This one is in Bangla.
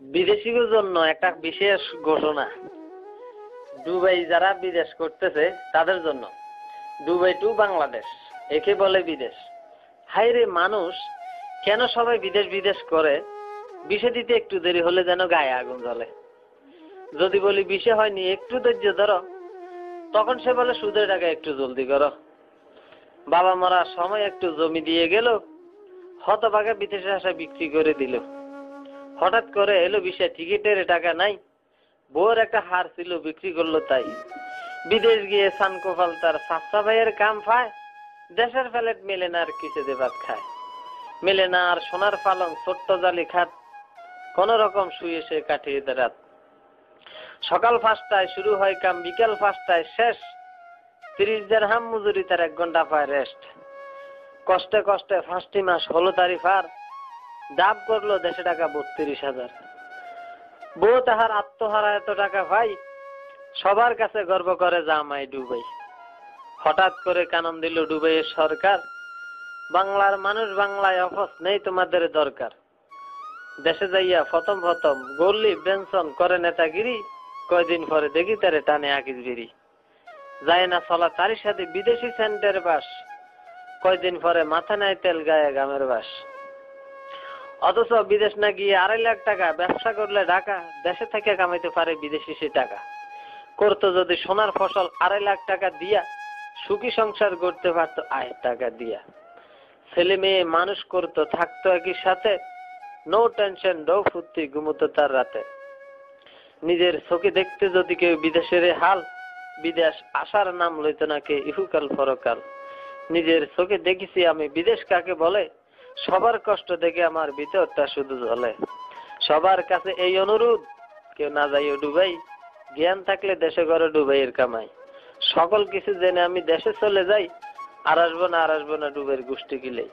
বিদেশিদের জন্য একটা বিশেষ ঘোষণা। দুবাই যারা বিদেশ করতেছে তাদের জন্য, দুবাই টু বাংলাদেশ একে বলে বিদেশ। হায়রে মানুষ কেন সবাই বিদেশ বিদেশ করে? বিষে দিতে একটু দেরি হলে যেন গায়ে আগুন জ্বলে। যদি বলি বিষে হয়নি, একটু ধৈর্য ধরো, তখন সে বলে সুদের টাকা একটু জলদি করো। বাবা মারা সময় একটু জমি দিয়ে গেল, হতভাগে বিদেশে আসা বিক্রি করে দিল। হঠাৎ করে এলো বিষে টিকিটের টাকা নাই, বউর একটা হার ছিল বিক্রি করলো তাই। বিদেশ গিয়ে সানকোফাল তার সাচ্চা ভাইয়ের কাম পায়, দেশের ফ্ল্যাট মেলে না আর কিসেতে ভাত খায়। মেলে না আর সোনার পালং ছোট্ট জালি খাট, কোন রকম শুয়ে সে কাটিয়ে দেয় রাত। সকাল 5টায় শুরু হয় কাম, বিকাল 5টায় শেষ। 30 দিরহাম মজুরি তার 1 ঘন্টা পায় রেস্ট। কষ্টে কষ্টে 5টি মাস হলো তারি পার, ডাব করলো দেশে টাকা 32,000। বউ তাহার আত্মহারা এত টাকা পাই, সবার কাছে গর্ব করে জামাই ডুবাই। হঠাৎ করে কানন দিল ডুবাইয়ের সরকার, বাংলার মানুষ বাংলায় অফস নেই তোমাদের দরকার। দেশে যাইয়া প্রথম গোল্লি বেনসন করে নেতাগিরি, কয়দিন পরে দেখি তারে টানে আকিস বিড়ি। যায় না চলা তারই সাথে বিদেশি সেন্টের বাস, কয়দিন পরে মাথা নাই তেল গায়ে গামের বাস। অথচ বিদেশ না গিয়ে 2.5 লাখ টাকা ব্যবসা করলে ঢাকা, দেশে থেকে কামাইতে পারে বিদেশি সে টাকা। করতো যদি সোনার ফসল 2.5 লাখ টাকা দিয়া, সুখী সংসার করতে পারতো আয়ের টাকা দিয়া। ছেলে মেয়ে মানুষ করতো, থাকতো একই সাথে, নো টেনশন নো ফুর্তি, ঘুমতো তার রাতে। নিজের চোখে দেখতে যদি কেউ বিদেশের হাল, বিদেশ আসার নাম লইতো না কে ইহুকাল পরকাল। নিজের চোখে দেখেছি আমি বিদেশ কাকে বলে, সবার কষ্ট দেখে আমার ভিতরটা শুধু জ্বলে। সবার কাছে এই অনুরোধ, কেউ না যাইও ডুবাই, জ্ঞান থাকলে দেশে ঘরে ডুবাইয়ের কামাই। সকল কিছু জেনে আমি দেশে চলে যাই, আর আসবো না ডুবাইয়ের গোষ্ঠী গিলে।